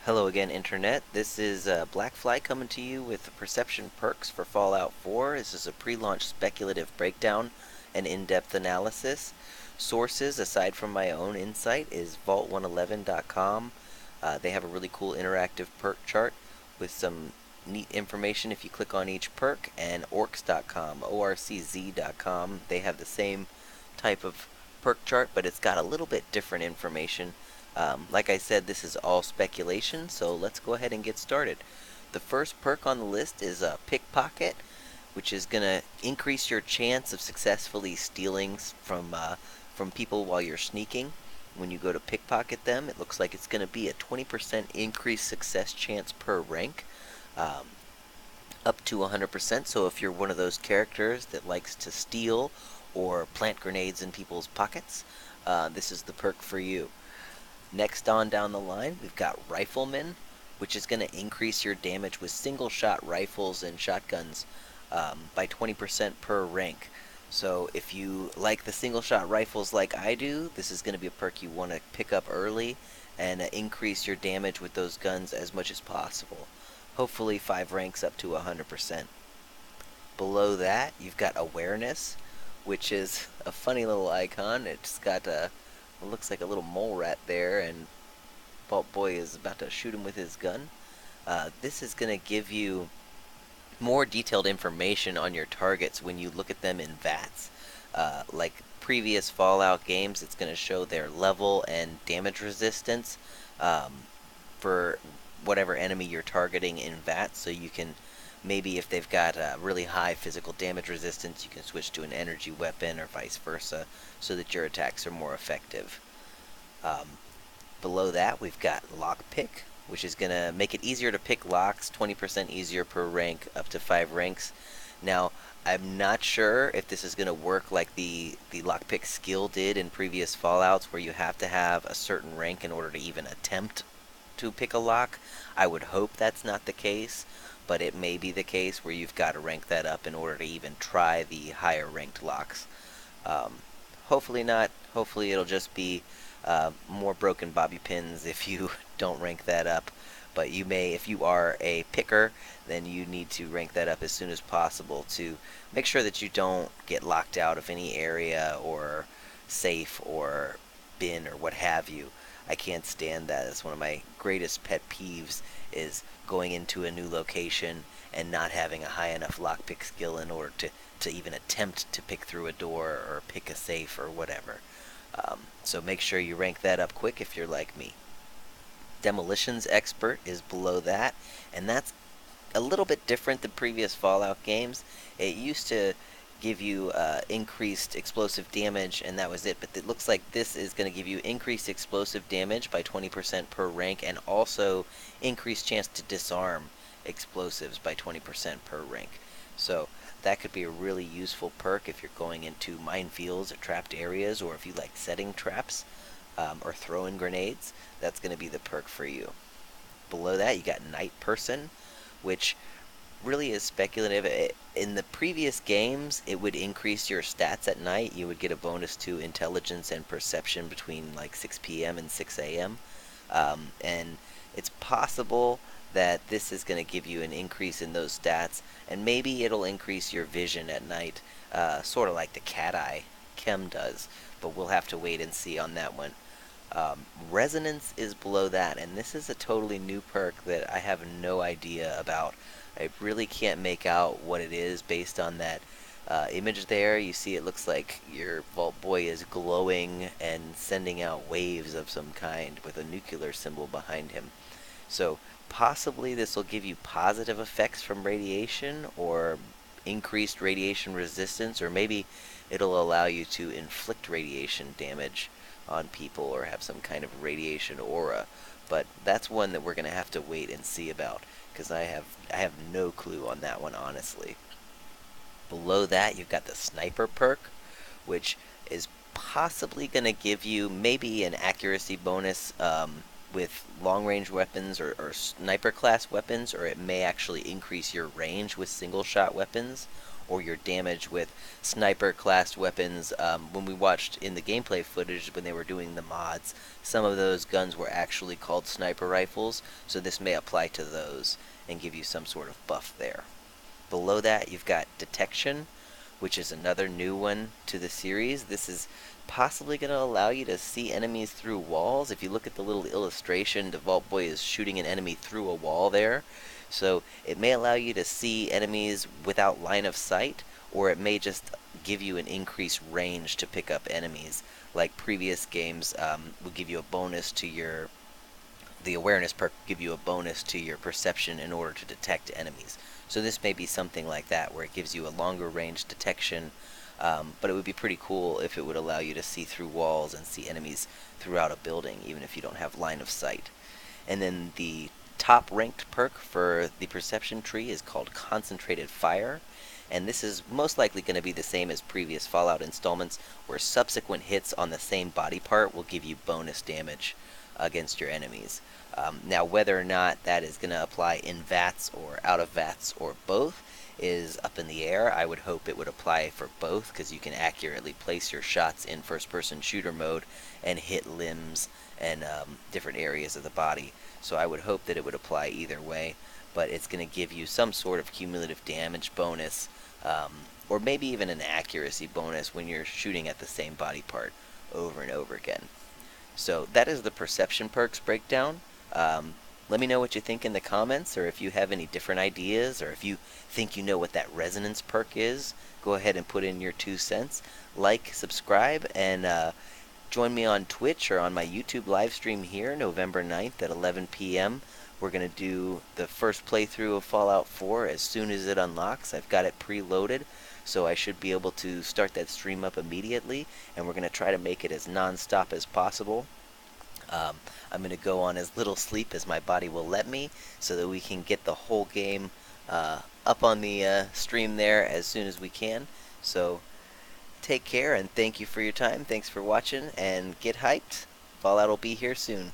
Hello again, Internet. This is Blackfly coming to you with Perception Perks for Fallout 4. This is a pre-launch speculative breakdown and in-depth analysis. Sources, aside from my own insight, is vault111.com. They have a really cool interactive perk chart with some neat information if you click on each perk, and orcs.com, orcz.com. They have the same type of perk chart, but it's got a little bit different information. Like I said, this is all speculation, so let's go ahead and get started. The first perk on the list is Pickpocket, which is going to increase your chance of successfully stealing from people while you're sneaking. When you go to pickpocket them, it looks like it's going to be a 20% increased success chance per rank, um, up to 100%. So if you're one of those characters that likes to steal or plant grenades in people's pockets, this is the perk for you. Next on down the line, we've got Rifleman, which is going to increase your damage with single-shot rifles and shotguns by 20% per rank. So if you like the single-shot rifles like I do, this is going to be a perk you want to pick up early and increase your damage with those guns as much as possible. Hopefully 5 ranks up to 100%. Below that, you've got Awareness, which is a funny little icon. It's got a it looks like a little mole rat there, and Vault Boy is about to shoot him with his gun. This is going to give you more detailed information on your targets when you look at them in VATS. Like previous Fallout games, it's going to show their level and damage resistance for whatever enemy you're targeting in VATS, so you can maybe if they've got really high physical damage resistance, you can switch to an energy weapon or vice versa so that your attacks are more effective. Um, Below that, we've got Lockpick, which is going to make it easier to pick locks, 20% easier per rank, up to 5 ranks. Now, I'm not sure if this is going to work like the Lockpick skill did in previous Fallouts, where you have to have a certain rank in order to even attempt to pick a lock. I would hope that's not the case, but it may be the case where you've got to rank that up in order to even try the higher ranked locks. Um, Hopefully not. Hopefully it'll just be more broken bobby pins if you don't rank that up. But you may, if you are a picker, then you need to rank that up as soon as possible to make sure that you don't get locked out of any area or safe or bin or what have you. I can't stand that. It's one of my greatest pet peeves is going into a new location and not having a high enough lockpick skill in order to even attempt to pick through a door or pick a safe or whatever. So make sure you rank that up quick if you're like me. Demolition's Expert is below that, and that's a little bit different than previous Fallout games. It used to give you increased explosive damage, and that was it. But it looks like this is going to give you increased explosive damage by 20% per rank, and also increased chance to disarm explosives by 20% per rank. So that could be a really useful perk if you're going into minefields or trapped areas, or if you like setting traps or throwing grenades. That's going to be the perk for you. Below that, you got Night Person, which really is speculative. In the previous games, it would increase your stats at night. You would get a bonus to intelligence and perception between like 6 p.m. and 6 a.m. And it's possible that this is going to give you an increase in those stats, and maybe it'll increase your vision at night, sort of like the cat eye chem does, but we'll have to wait and see on that one. Resonance is below that, and this is a totally new perk that I have no idea about. I really can't make out what it is based on that image there. You see it looks like your Vault Boy is glowing and sending out waves of some kind with a nuclear symbol behind him. So possibly this will give you positive effects from radiation or increased radiation resistance, or maybe it'll allow you to inflict radiation damage on people or have some kind of radiation aura. But that's one that we're going to have to wait and see about, because I have no clue on that one, honestly. Below that, you've got the Sniper perk, which is possibly going to give you maybe an accuracy bonus with long-range weapons or sniper class weapons, or it may actually increase your range with single-shot weapons or your damage with sniper class weapons. When we watched in the gameplay footage when they were doing the mods, some of those guns were actually called sniper rifles, so this may apply to those and give you some sort of buff there. Below that, you've got detection, which is another new one to the series. This is possibly going to allow you to see enemies through walls. If you look at the little illustration, the Vault Boy is shooting an enemy through a wall there. So it may allow you to see enemies without line of sight, or it may just give you an increased range to pick up enemies. Like previous games would give you a bonus to the awareness perk give you a bonus to your perception in order to detect enemies. So this may be something like that, where it gives you a longer range detection, but it would be pretty cool if it would allow you to see through walls and see enemies throughout a building, even if you don't have line of sight. And then the top ranked perk for the perception tree is called Concentrated Fire, and this is most likely going to be the same as previous Fallout installments, where subsequent hits on the same body part will give you bonus damage against your enemies. Now, whether or not that is going to apply in VATS or out of VATS or both is up in the air. I would hope it would apply for both, because you can accurately place your shots in first-person shooter mode and hit limbs and different areas of the body. So I would hope that it would apply either way, but it's going to give you some sort of cumulative damage bonus, or maybe even an accuracy bonus when you're shooting at the same body part over and over again. So that is the perception perks breakdown. Let me know what you think in the comments, or if you have any different ideas, or if you think you know what that resonance perk is, go ahead and put in your 2 cents. Like, subscribe, and join me on Twitch or on my YouTube live stream here November 9th at 11 p.m. We're going to do the first playthrough of Fallout 4 as soon as it unlocks. I've got it preloaded, so I should be able to start that stream up immediately, and we're going to try to make it as non-stop as possible. I'm going to go on as little sleep as my body will let me, so that we can get the whole game up on the stream there as soon as we can. So take care, and thank you for your time. Thanks for watching, and get hyped. Fallout will be here soon.